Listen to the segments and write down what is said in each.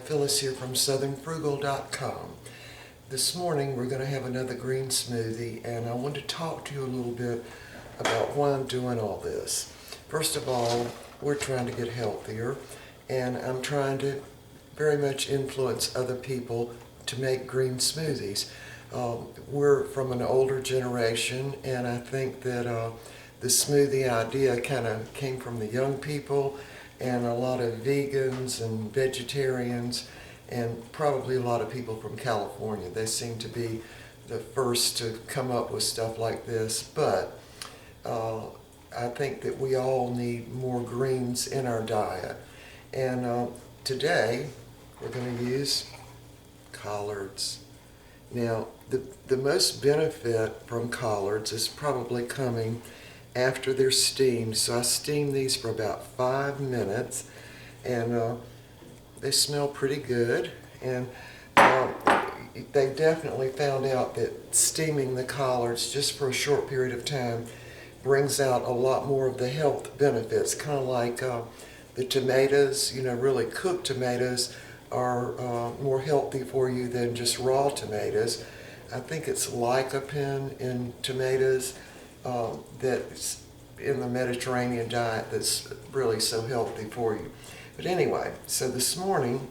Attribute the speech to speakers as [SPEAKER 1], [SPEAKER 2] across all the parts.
[SPEAKER 1] Phyllis here from southernfrugal.com. This morning we're going to have another green smoothie, and I want to talk to you a little bit about why I'm doing all this. First of all, we're trying to get healthier, and I'm trying to very much influence other people to make green smoothies. We're from an older generation, and I think that the smoothie idea kind of came from the young people, and a lot of vegans and vegetarians, and probably a lot of people from California. They seem to be the first to come up with stuff like this, but I think that we all need more greens in our diet. And today we're going to use collards. Now, the most benefit from collards is probably coming after they're steamed. So I steam these for about 5 minutes, and they smell pretty good. And they definitely found out that steaming the collards just for a short period of time brings out a lot more of the health benefits. Kind of like the tomatoes, really cooked tomatoes are more healthy for you than just raw tomatoes. I think it's lycopene in tomatoes that's in the Mediterranean diet that's really so healthy for you. But anyway, so this morning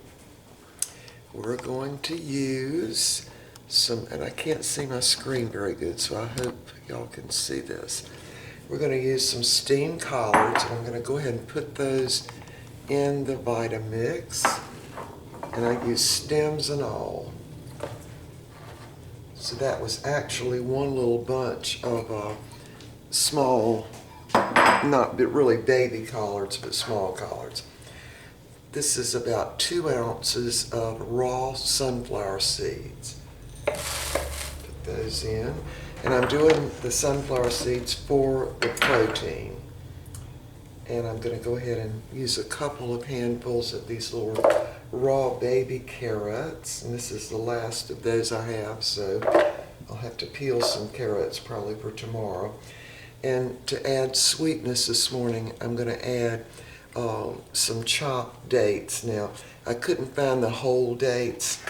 [SPEAKER 1] we're going to use some, and I can't see my screen very good, so I hope y'all can see this. We're going to use some steamed collards, and I'm going to go ahead and put those in the Vitamix, and I use stems and all. So that was actually one little bunch of small, not really baby collards, but small collards. This is about 2 ounces of raw sunflower seeds. Put those in. And I'm doing the sunflower seeds for the protein. And I'm going to go ahead and use a couple of handfuls of these little raw baby carrots. And this is the last of those I have, so I'll have to peel some carrots probably for tomorrow. And to add sweetness this morning, I'm going to add some chopped dates. Now, I couldn't find the whole dates.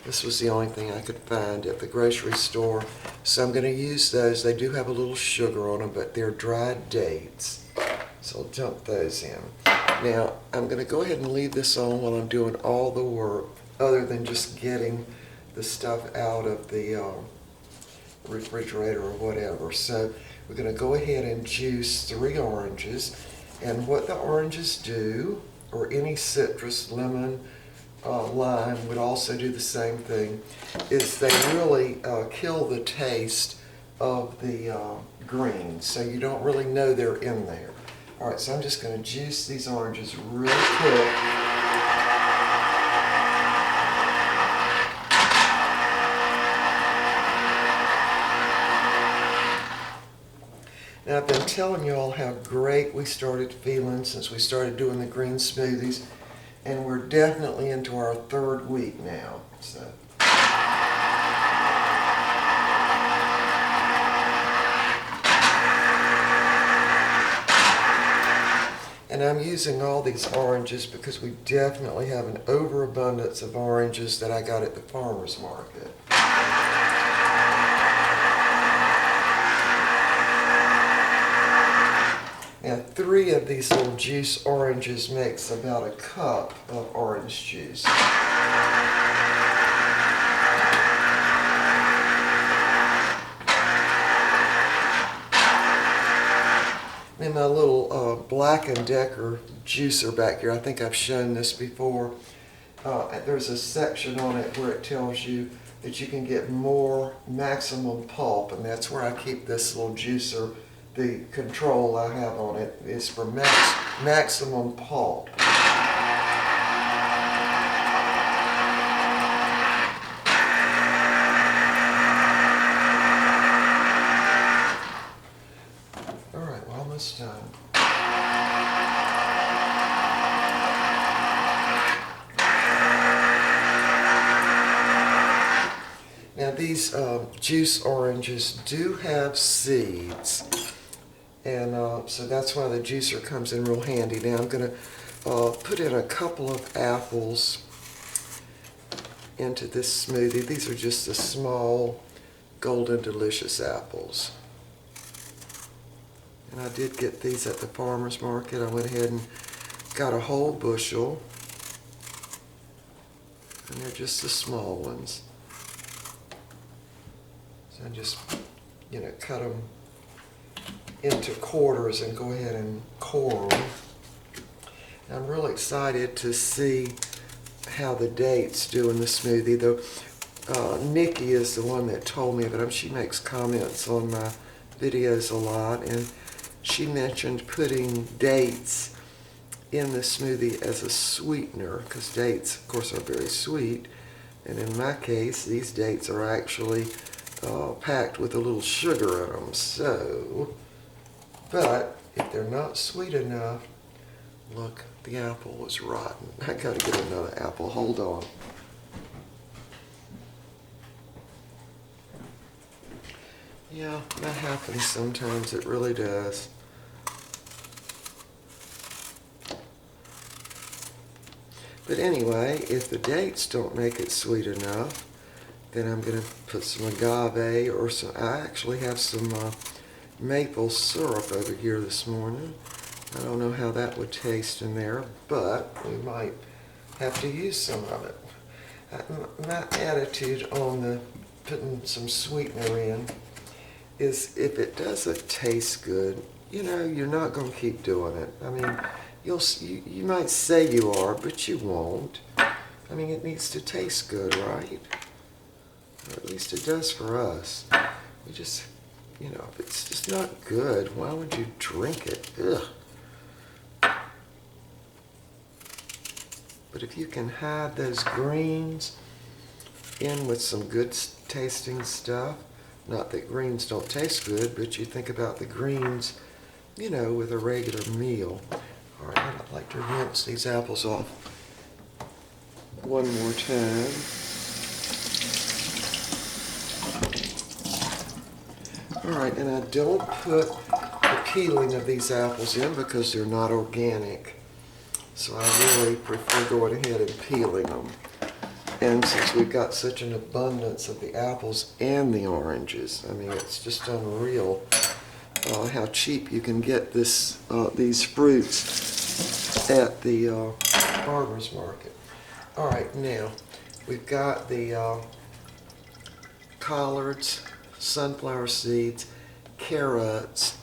[SPEAKER 1] This was the only thing I could find at the grocery store, so I'm going to use those. They do have a little sugar on them, but they're dried dates, so I'll dump those in. Now, I'm going to go ahead and leave this on while I'm doing all the work, other than just getting the stuff out of the refrigerator or whatever. So we're going to go ahead and juice 3 oranges. And what the oranges do, or any citrus, lemon, lime would also do the same thing, is they really kill the taste of the greens, so you don't really know they're in there. All right, so I'm just going to juice these oranges real quick. Now, I've been telling you all how great we started feeling since we started doing the green smoothies, and we're definitely into our 3rd week now. So. And I'm using all these oranges because we definitely have an overabundance of oranges that I got at the farmer's market. Now, 3 of these little juice oranges makes about a cup of orange juice. And my little Black & Decker juicer back here, I think I've shown this before. There's a section on it where it tells you that you can get more maximum pulp, and that's where I keep this little juicer. The control I have on it is for maximum pulp. All right, we're almost done. Now these juice oranges do have seeds. And so that's why the juicer comes in real handy. Now I'm going to put in a couple of apples into this smoothie. These are just the small Golden Delicious apples. And I did get these at the farmer's market. I went ahead and got a whole bushel. And they're just the small ones. So I just, cut them into quarters and go ahead and core them. I'm really excited to see how the dates do in the smoothie. Though Nikki is the one that told me about them. She makes comments on my videos a lot, and she mentioned putting dates in the smoothie as a sweetener, because dates, of course, are very sweet. And in my case, these dates are actually packed with a little sugar in them. So, but if they're not sweet enough, look, the apple was rotten. I gotta get another apple. Hold on. Yeah, that happens sometimes. It really does. But anyway, if the dates don't make it sweet enough, then I'm going to put some agave or some. I actually have some maple syrup over here this morning. I don't know how that would taste in there, but we might have to use some of it. My attitude on the putting some sweetener in is if it doesn't taste good, you're not going to keep doing it. I mean, you might say you are, but you won't. I mean, it needs to taste good, right? Or at least it does for us. We just, if it's just not good, why would you drink it? Ugh. But if you can hide those greens in with some good tasting stuff, not that greens don't taste good, but you think about the greens, with a regular meal. All right, I'd like to rinse these apples off one more time. All right, and I don't put the peeling of these apples in because they're not organic. So I really prefer going ahead and peeling them. And since we've got such an abundance of the apples and the oranges, I mean, it's just unreal how cheap you can get these fruits at the farmer's market. All right, now we've got the collards, sunflower seeds, carrots,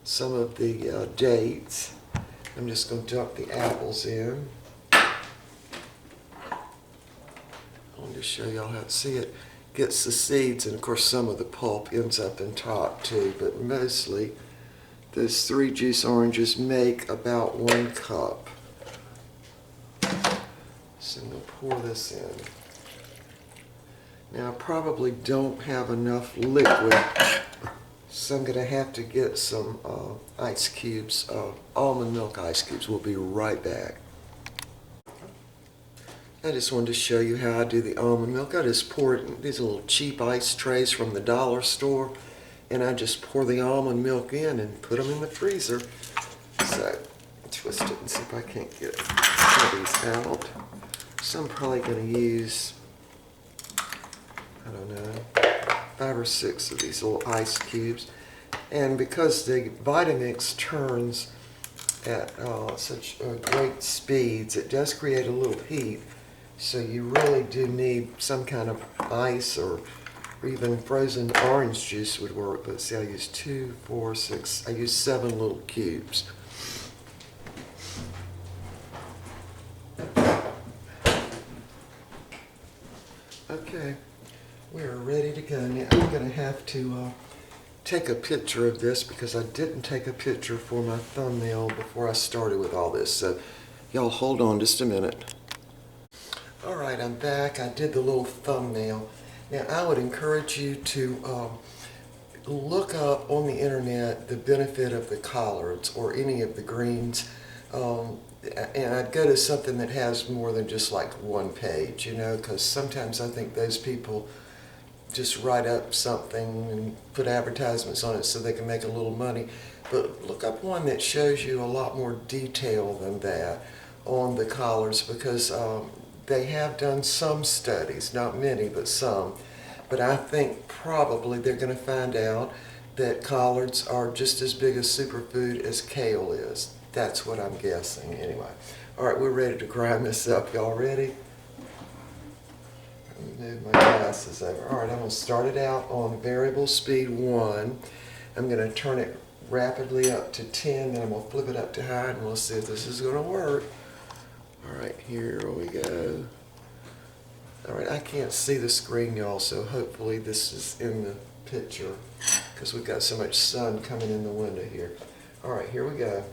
[SPEAKER 1] some of the dates. I'm just going to dump the apples in. I'll just show y'all how to see it. Gets the seeds, and of course some of the pulp ends up in top too, but mostly those 3 juice oranges make about 1 cup. So I'm going to pour this in. Now I probably don't have enough liquid, so I'm going to have to get some ice cubes, almond milk ice cubes. We'll be right back. I just wanted to show you how I do the almond milk. I just pour it in these little cheap ice trays from the dollar store, and I just pour the almond milk in and put them in the freezer. So, twist it and see if I can't get some of these out. So I'm probably going to use, I don't know, 5 or 6 of these little ice cubes. And because the Vitamix turns at such great speeds, it does create a little heat. So you really do need some kind of ice, or even frozen orange juice would work. But see, I use 2, 4, 6, I use 7 little cubes. Okay, we are ready to go. Now I'm going to have to take a picture of this because I didn't take a picture for my thumbnail before I started with all this. So y'all hold on just a minute. All right, I'm back. I did the little thumbnail. Now, I would encourage you to look up on the internet the benefit of the collards or any of the greens. And I'd go to something that has more than just like 1 page, because sometimes I think those people just write up something and put advertisements on it so they can make a little money. But look up one that shows you a lot more detail than that on the collards, because they have done some studies, not many, but some. But I think probably they're going to find out that collards are just as big a superfood as kale is. That's what I'm guessing anyway. All right, we're ready to grind this up. Y'all ready? Let me move my glasses over. All right, I'm going to start it out on variable speed 1. I'm going to turn it rapidly up to 10, then I'm going to flip it up to high, and we'll see if this is going to work. All right, here we go. All right, I can't see the screen, y'all, so hopefully this is in the picture because we've got so much sun coming in the window here. All right, here we go.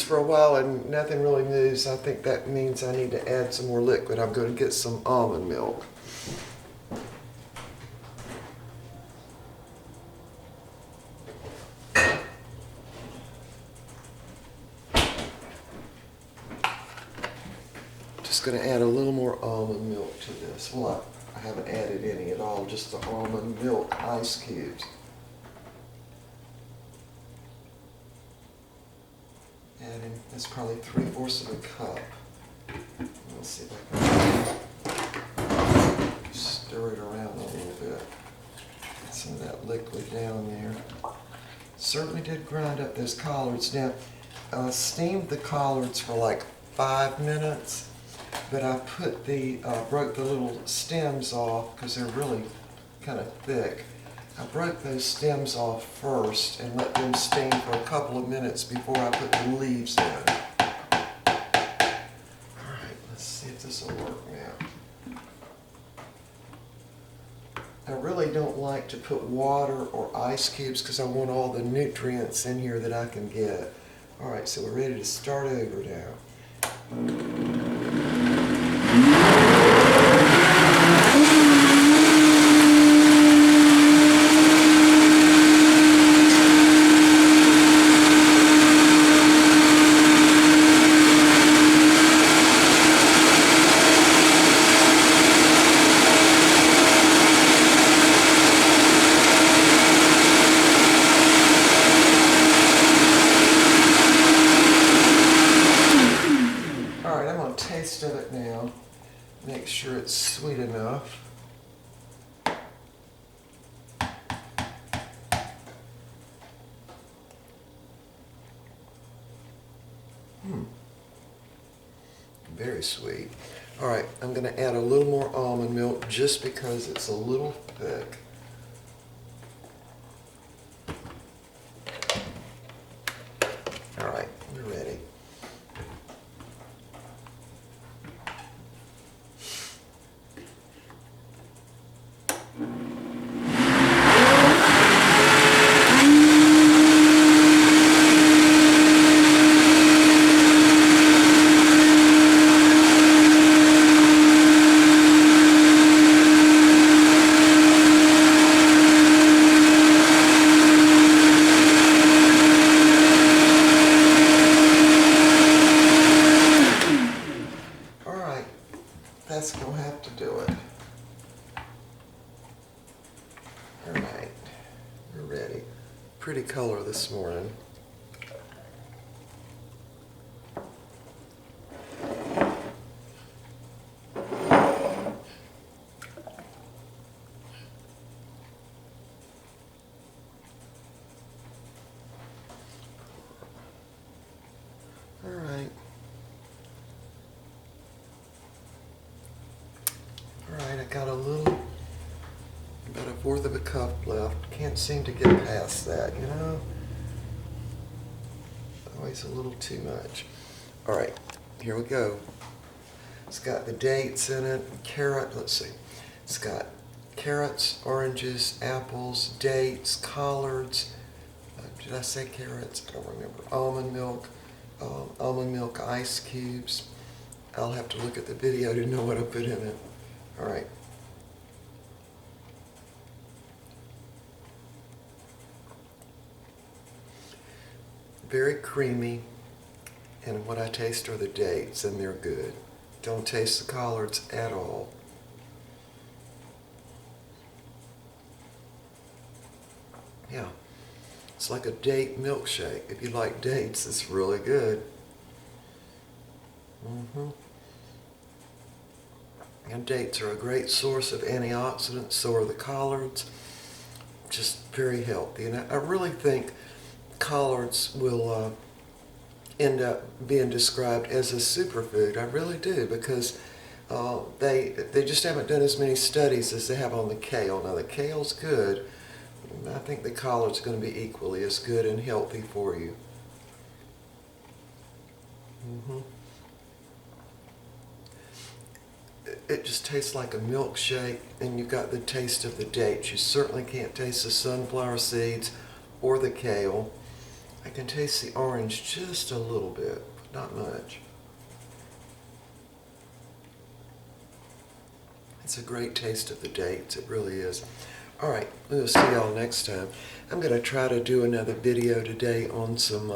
[SPEAKER 1] For a while and nothing really moves, I think that means I need to add some more liquid. I'm going to get some almond milk. Just going to add a little more almond milk to this. Well, I haven't added any at all, just the almond milk ice cubes. Adding, that's probably 3/4 of a cup. Let's see if I can stir it around a little bit. Get some of that liquid down there. Certainly did grind up those collards. Now, I steamed the collards for like 5 minutes, but I put broke the little stems off because they're really kind of thick. I broke those stems off first and let them steam for a couple of minutes before I put the leaves in. Alright, let's see if this will work now. I really don't like to put water or ice cubes because I want all the nutrients in here that I can get. Alright, so we're ready to start over now. Taste of it now. Make sure it's sweet enough. Very sweet. All right, I'm going to add a little more almond milk just because it's a little thick. All right, we're ready. That's going to have to do it. All right, we're ready. Pretty color this morning. All right. Alright, I got about 1/4 of a cup left. Can't seem to get past that, you know? Always a little too much. Alright, here we go. It's got the dates in it, carrot, let's see. It's got carrots, oranges, apples, dates, collards. Did I say carrots? I don't remember. Almond milk ice cubes. I'll have to look at the video to know what I put in it. All right. very creamy, and what I taste are the dates, and they're good. Don't taste the collards at all. Yeah, it's like a date milkshake. If you like dates, it's really good. And dates are a great source of antioxidants, so are the collards. Just very healthy. And I really think collards will end up being described as a superfood. I really do, because they just haven't done as many studies as they have on the kale. Now the kale's good. I think the collards are going to be equally as good and healthy for you. It just tastes like a milkshake, and you've got the taste of the dates. You certainly can't taste the sunflower seeds or the kale. I can taste the orange just a little bit, but not much. It's a great taste of the dates, it really is. All right, we'll see y'all next time. I'm going to try to do another video today on some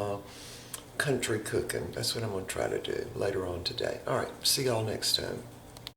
[SPEAKER 1] country cooking. That's what I'm going to try to do later on today. All right, see y'all next time.